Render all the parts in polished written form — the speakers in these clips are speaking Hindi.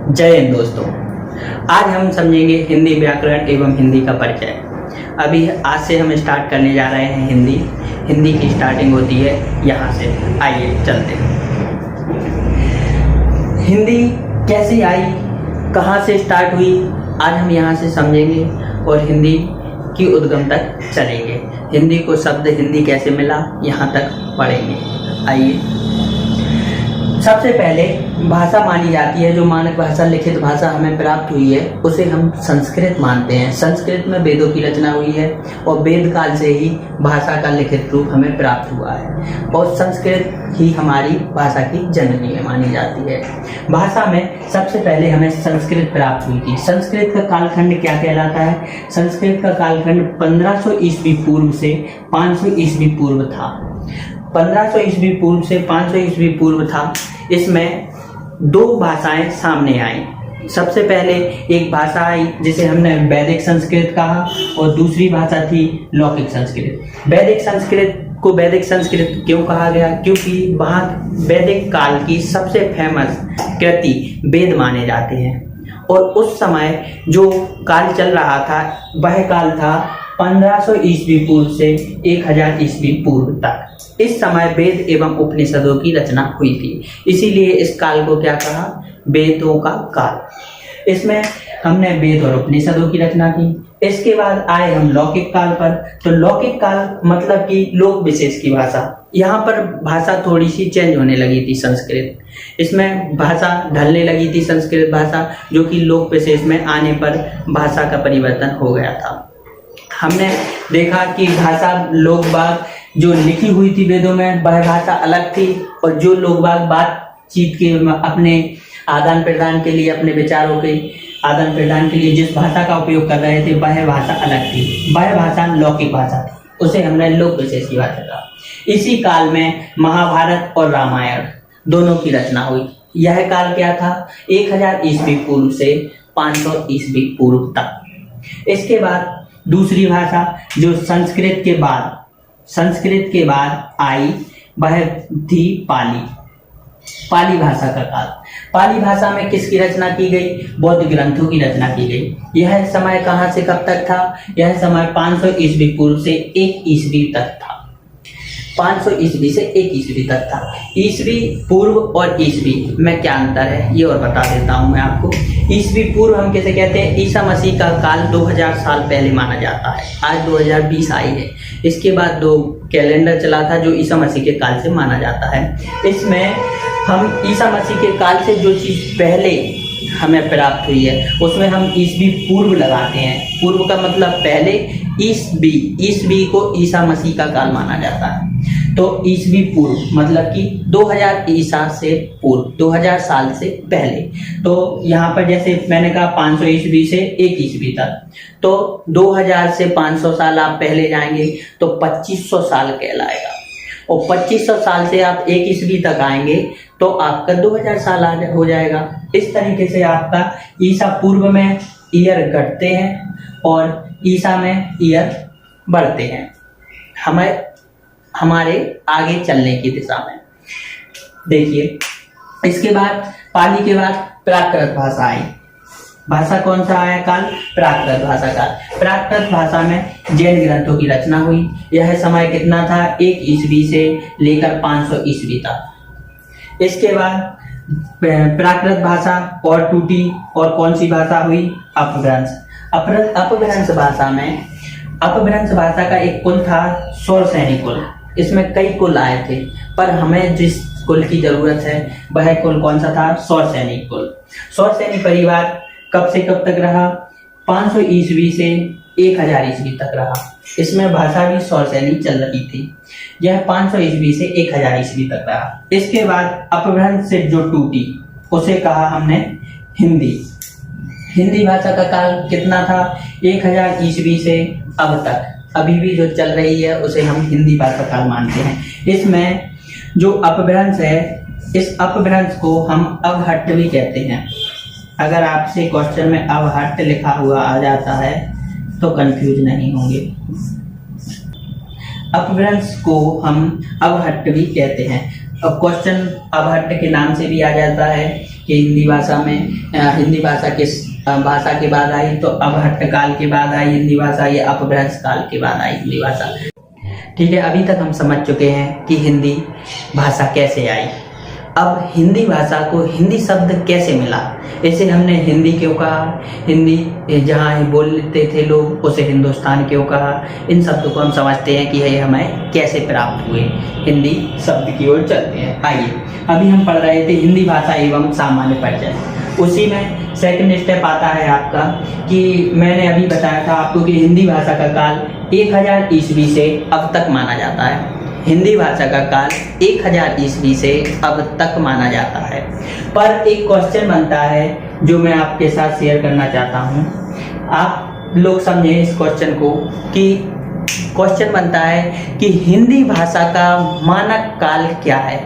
जय हिंद दोस्तों। आज हम समझेंगे हिंदी व्याकरण एवं हिंदी का परिचय। अभी आज से हम स्टार्ट करने जा रहे हैं हिंदी की स्टार्टिंग होती है यहाँ से। आइए चलते हैं। हिंदी कैसे आई, कहाँ से स्टार्ट हुई, आज हम यहाँ से समझेंगे और हिंदी की उद्गम तक चलेंगे। हिंदी को शब्द हिंदी कैसे मिला यहाँ तक पढ़ेंगे। आइए, सबसे पहले भाषा मानी जाती है, जो मानक भाषा लिखित भाषा हमें प्राप्त हुई है उसे हम संस्कृत मानते हैं। संस्कृत में वेदों की रचना हुई है और वेद काल से ही भाषा का लिखित रूप हमें प्राप्त हुआ है और संस्कृत ही हमारी भाषा की जननी मानी जाती है। भाषा में सबसे पहले हमें संस्कृत प्राप्त हुई थी। संस्कृत का कालखंड क्या कहलाता है? संस्कृत का कालखंड 1500 ईस्वी पूर्व से 500 ईस्वी पूर्व था। 1500 ईस्वी पूर्व से 500 ईस्वी पूर्व था। इसमें दो भाषाएं सामने आई। सबसे पहले एक भाषा आई जिसे हमने वैदिक संस्कृत कहा और दूसरी भाषा थी लौकिक संस्कृत। वैदिक संस्कृत को वैदिक संस्कृत क्यों कहा गया? क्योंकि वहाँ वैदिक काल की सबसे फेमस कृति वेद माने जाते हैं और उस समय जो काल चल रहा था वह काल था 1500 ईस्वी पूर्व से 1000 ईस्वी पूर्व तक। इस समय वेद एवं उपनिषदों की रचना हुई थी, इसीलिए इस काल को क्या कहा? वेदों का काल। इसमें हमने वेद और उपनिषदों की रचना की। इसके बाद आए हम लौकिक काल पर। तो लौकिक काल मतलब कि लोक विशेष की भाषा। यहाँ पर भाषा थोड़ी सी चेंज होने लगी थी संस्कृत। इसमें भाषा ढलने लगी थी संस्कृत भाषा, जो कि लोक विशेष में आने पर भाषा का परिवर्तन हो गया था। हमने देखा कि भाषा लोग बाग जो लिखी हुई थी वेदों में वह भाषा अलग थी और जो लोग बाग बातचीत के अपने आदान प्रदान के लिए, अपने विचारों के आदान प्रदान के लिए जिस भाषा का उपयोग कर रहे थे वह भाषा अलग थी। वह भाषा लौकिक भाषा थी, उसे हमने लोक विशेष की भाषा कहा। इसी काल में महाभारत और रामायण दोनों की रचना हुई। यह काल क्या था? 1000 ईस्वी पूर्व से 500 ईस्वी पूर्व तक। इसके बाद दूसरी भाषा जो संस्कृत के बाद आई वह थी पाली भाषा का काल। पाली भाषा में किसकी रचना की गई? बौद्ध ग्रंथों की रचना की गई। यह समय कहाँ से कब तक था? यह समय 500 ईस्वी पूर्व से 1 ईस्वी तक था। 500 ईस्वी से 1 ईस्वी तक था। ईस्वी पूर्व और ईस्वी में क्या अंतर है ये और बता देता हूं मैं आपको। ईस्वी पूर्व हम कैसे कहते हैं? ईसा मसीह का काल 2000 साल पहले माना जाता है। आज 2020 आई है। इसके बाद दो कैलेंडर चला था जो ईसा मसीह के काल से माना जाता है। इसमें हम ईसा मसीह के काल से जो चीज़ पहले हमें प्राप्त हुई है उसमें हम ईस्वी पूर्व लगाते हैं। पूर्व का मतलब पहले, ईस्वी को ईसा मसीह का काल माना जाता है। तो ईस्वी पूर्व मतलब कि 2000 ईसा से पूर्व, 2000 साल से पहले। तो यहाँ पर जैसे मैंने कहा 500 ईस्वी से 1 ईस्वी तक, तो 2000 से 500 साल आप पहले जाएंगे तो 2500 साल कहलाएगा और 2500 साल से आप 1 ईस्वी तक आएंगे तो आपका 2000 साल हो जाएगा। इस तरीके से आपका ईसा पूर्व में ईयर घटते हैं और ईसा में ईयर बढ़ते हैं हमारे आगे चलने की दिशा में। देखिए, इसके बाद पाली के बाद प्राकृत भाषा आई। भाषा कौन सा आया काल? प्राकृत भाषा का। प्राकृत भाषा में जैन ग्रंथों की रचना हुई। यह समय कितना था? 1 ईस्वी से लेकर 500 ईस्वी तक। इसके बाद प्राकृत भाषा और टूटी और कौन सी भाषा हुई? अपभ्रंश। अपभ्रंश भाषा में अपभ्रंश भाषा का एक कुल था सौरसेनी कुल। इसमें कई कुल आए थे पर हमें जिस कुल की जरूरत है वह कुल कौन सा था? सौरसेनी कुल। सौरसेनी परिवार कब से कब तक रहा? 500 ईस्वी से 1000 ईस्वी तक रहा। इसमें भाषा भी सौरसेनी चल रही थी। यह 500 ईस्वी से 1000 ईस्वी तक रहा। इसके बाद अपभ्रंश से जो टूटी उसे कहा हमने हिंदी भाषा का काल कितना था? 1000 ईस्वी से अब तक। अभी भी जो चल रही है उसे हम हिंदी भाषा काल मानते हैं। इसमें जो अपभ्रंश है, इस अपभ्रंश को हम अवहट्ट भी कहते हैं। अगर आपसे क्वेश्चन में अवहट्ट लिखा हुआ आ जाता है तो कंफ्यूज नहीं होंगे। अपभ्रंश को हम अवहट्ट भी कहते हैं। अब क्वेश्चन अवहट्ट के नाम से भी आ जाता है कि हिंदी भाषा किस भाषा के बाद आई, तो अपभ्रंश काल के बाद आई हिंदी भाषा, या अपभ्रंश काल के बाद आई हिंदी भाषा। ठीक है, अभी तक हम समझ चुके हैं कि हिंदी भाषा कैसे आई। अब हिंदी भाषा को हिंदी शब्द कैसे मिला, इसे हमने हिंदी क्यों कहा, हिंदी जहाँ बोलते थे लोग उसे हिंदुस्तान क्यों कहा, इन शब्दों को हम समझते हैं कि ये हमें कैसे प्राप्त हुए। हिंदी शब्द की ओर चलते हैं। आइए, अभी हम पढ़ रहे थे हिंदी भाषा एवं सामान्य परिचय, उसी में सेकंड स्टेप आता है आपका कि मैंने अभी बताया था आपको कि हिंदी भाषा का काल 1000 ईस्वी से अब तक माना जाता है। हिंदी भाषा का काल 1000 ईस्वी से अब तक माना जाता है। पर एक क्वेश्चन बनता है जो मैं आपके साथ शेयर करना चाहता हूँ, आप लोग समझें इस क्वेश्चन को, कि क्वेश्चन बनता है कि हिंदी भाषा का मानक काल क्या है।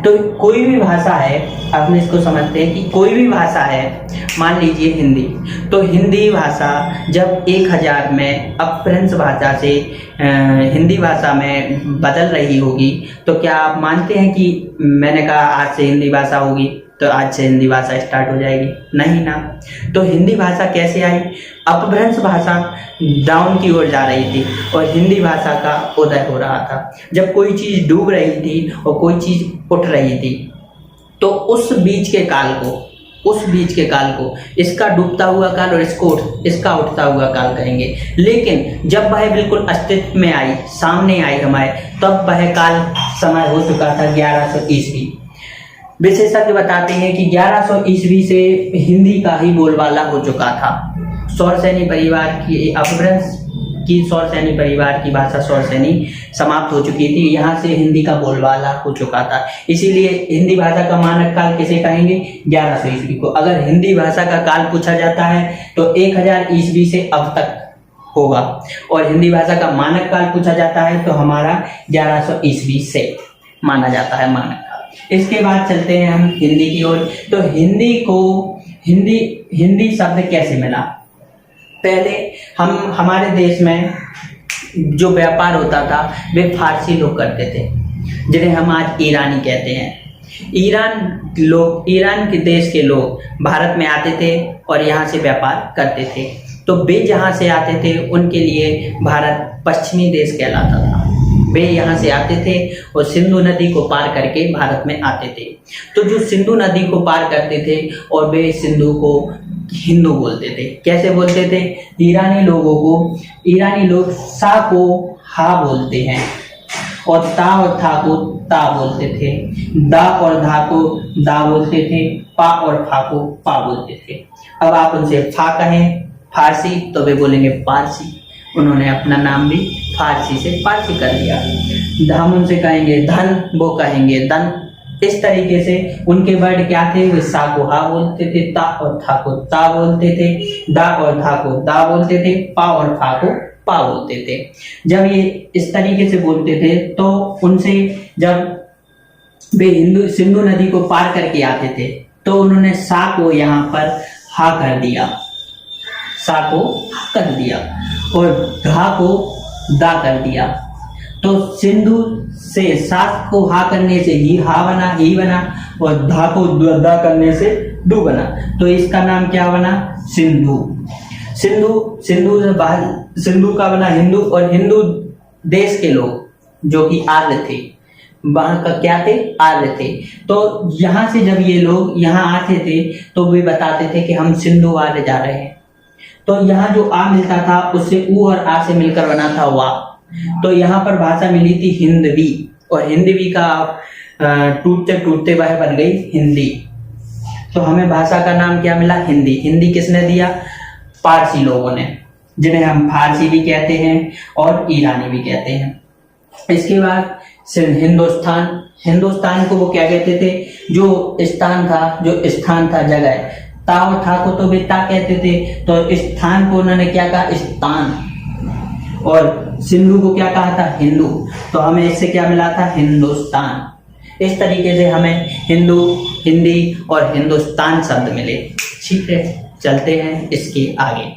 तो कोई भी भाषा है, आप इसको समझते हैं कि कोई भी भाषा है, मान लीजिए हिंदी, तो हिंदी भाषा जब 1000 में अपभ्रंश भाषा से हिंदी भाषा में बदल रही होगी, तो क्या आप मानते हैं कि मैंने कहा आज से हिंदी भाषा होगी तो आज से हिंदी भाषा स्टार्ट हो जाएगी? नहीं ना। तो हिंदी भाषा कैसे आई? अपभ्रंश भाषा डाउन की ओर जा रही थी और हिंदी भाषा का उदय हो रहा था। जब कोई चीज़ डूब रही थी और कोई चीज़ उठ रही थी, तो उस बीच के काल को इसका डूबता हुआ काल और इसका उठता हुआ काल कहेंगे। लेकिन जब वह बिल्कुल अस्तित्व में आई, सामने आई हमारे, तब वह काल समय हो चुका था 1100 ईस्वी। विशेषज्ञ बताते हैं कि 1100 ईस्वी से हिंदी का ही बोलबाला हो चुका था। सौरसैनी परिवार की अपभ्रंश की सौरसैनी परिवार की भाषा सौरसैनी समाप्त हो चुकी थी, यहाँ से हिंदी का बोलबाला हो चुका था। इसीलिए हिंदी भाषा का मानक काल किसे कहेंगे? 1100 ईस्वी को। अगर हिंदी भाषा का काल पूछा जाता है तो 1000 ईस्वी से अब तक होगा, और हिंदी भाषा का मानक काल पूछा जाता है तो हमारा 1100 ईस्वी से माना जाता है मानक काल। इसके बाद चलते हैं हम हिंदी की ओर। तो हिंदी शब्द कैसे मिला? पहले हमारे देश में जो व्यापार होता था वे फारसी लोग करते थे, जिन्हें हम आज ईरानी कहते हैं। ईरान के देश के लोग भारत में आते थे और यहाँ से व्यापार करते थे। तो वे जहाँ से आते थे उनके लिए भारत पश्चिमी देश कहलाता था। वे यहाँ से आते थे और सिंधु नदी को पार करके भारत में आते थे। तो जो सिंधु नदी को पार करते थे और वे सिंधु को हिंदू बोलते थे। कैसे बोलते थे? ईरानी लोग सा को हा बोलते हैं, और ता और था को ता बोलते थे, दा और धा को दा बोलते थे, पा और फा को पा बोलते थे। अब आप उनसे फा कहें फारसी तो वे बोलेंगे पारसी। उन्होंने अपना नाम भी फारसी से पारसी कर लिया। हम उनसे कहेंगे धन, वो कहेंगे दन। इस तरीके से उनके वर्ड क्या थे? वे सा को हा बोलते थे, ता और था को ता बोलते थे, दा और धा को दा बोलते थे, पा और फा को पा बोलते थे। जब ये इस तरीके से बोलते थे तो उनसे जब वे सिंधु नदी को पार करके आते थे तो उन्होंने सा को यहाँ पर हा कर दिया, सा को हा कर दिया, और धा को दा कर दिया। तो सिंधु से सा को हा करने से ही बना, और धा को दा करने से डू बना। तो इसका नाम क्या बना? सिंधु का बना हिंदू। और हिंदू देश के लोग जो कि आर्य थे, वहां का क्या थे? आर्य थे। तो यहाँ से जब ये लोग यहाँ आते थे तो वे बताते थे कि हम सिंधु आर्य जा रहे हैं। तो यहाँ जो आ मिलता था उससे ऊ और आ से मिलकर बना था वा। तो यहाँ पर भाषा मिली थी हिंदवी, और हिंदवी का टूटते टूटते वह बन गई हिंदी। तो हमें भाषा का नाम क्या मिला? हिंदी। हिंदी किसने दिया? पारसी लोगों ने, जिन्हें हम फारसी भी कहते हैं और ईरानी भी कहते हैं। इसके बाद हिंदुस्तान को वो क्या कहते थे? जो स्थान था जगह। ता और था को तो वे ता कहते थे, तो स्थान को उन्होंने क्या कहा? स्थान। और सिंधु को क्या कहा था? हिंदू। तो हमें इससे क्या मिला था? हिंदुस्तान। इस तरीके से हमें हिंदू, हिंदी और हिंदुस्तान शब्द मिले। ठीक है, चलते हैं इसके आगे।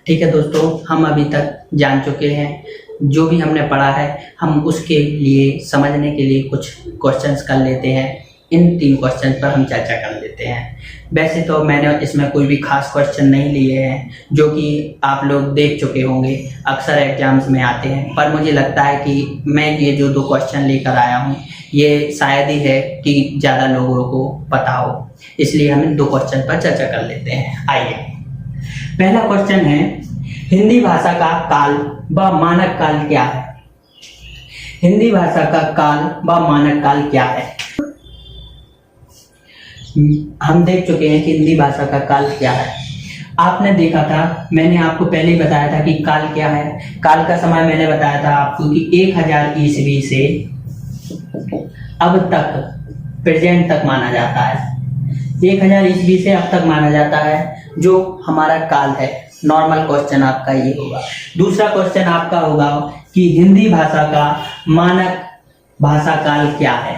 ठीक है दोस्तों, हम अभी तक जान चुके हैं जो भी हमने पढ़ा है। हम उसके लिए समझने के लिए कुछ क्वेश्चंस कर लेते हैं। इन 3 क्वेश्चन पर हम चर्चा कर लेते हैं। वैसे तो मैंने इसमें कोई भी खास क्वेश्चन नहीं लिए हैं, जो कि आप लोग देख चुके होंगे, अक्सर एग्जाम्स में आते हैं, पर मुझे लगता है कि मैं ये जो 2 क्वेश्चन लेकर आया हूँ ये शायद ही है कि ज़्यादा लोगों को पता हो, इसलिए हम इन 2 क्वेश्चन पर चर्चा कर लेते हैं। आइए, पहला क्वेश्चन है, हिंदी भाषा का काल व मानक काल क्या है? हिंदी भाषा का काल व मानक काल क्या है? हम देख चुके हैं कि हिंदी भाषा का काल क्या है। आपने देखा था, मैंने आपको पहले ही बताया था कि काल क्या है। काल का समय मैंने बताया था आपको कि 1000 ईस्वी से अब तक, प्रेजेंट तक माना जाता है। 1000 ईस्वी से अब तक माना जाता है, जो हमारा काल है। नॉर्मल क्वेश्चन आपका ये होगा। दूसरा क्वेश्चन आपका होगा कि हिंदी भाषा का मानक भाषा काल क्या है?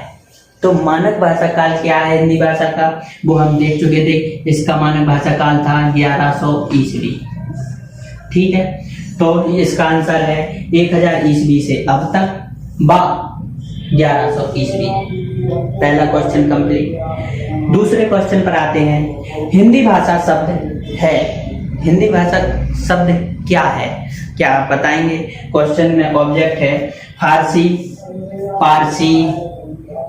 तो मानक भाषा काल क्या है हिंदी भाषा का, वो हम देख चुके थे। इसका मानक भाषा काल था 1100 ईस्वी। ठीक है, तो इसका आंसर है 1000 ईस्वी से अब तक व 1100 ईस्वी। पहला क्वेश्चन कंप्लीट। दूसरे क्वेश्चन पर आते हैं, हिंदी भाषा शब्द है, हिंदी भाषा शब्द क्या है? क्या आप बताएंगे? क्वेश्चन में ऑब्जेक्ट है फारसी, पारसी,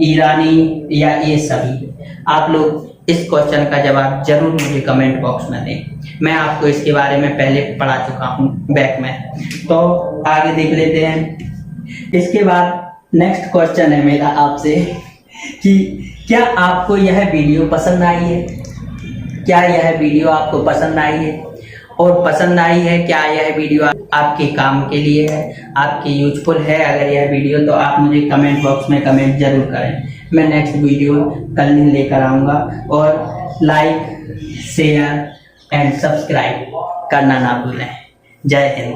ईरानी या ये सभी। आप लोग इस क्वेश्चन का जवाब जरूर मुझे कमेंट बॉक्स में दें। मैं आपको इसके बारे में पहले पढ़ा चुका हूँ बैक में। तो आगे देख लेते हैं। इसके बाद नेक्स्ट क्वेश्चन है मेरा आपसे कि क्या आपको यह वीडियो पसंद आई है? क्या यह वीडियो आपको पसंद आई है? और पसंद आई है, क्या यह वीडियो आपके काम के लिए है, आपके यूजफुल है? अगर यह वीडियो, तो आप मुझे कमेंट बॉक्स में कमेंट जरूर करें। मैं नेक्स्ट वीडियो कल ही लेकर आऊँगा। और लाइक, शेयर एंड सब्सक्राइब करना ना भूलें। जय हिंद।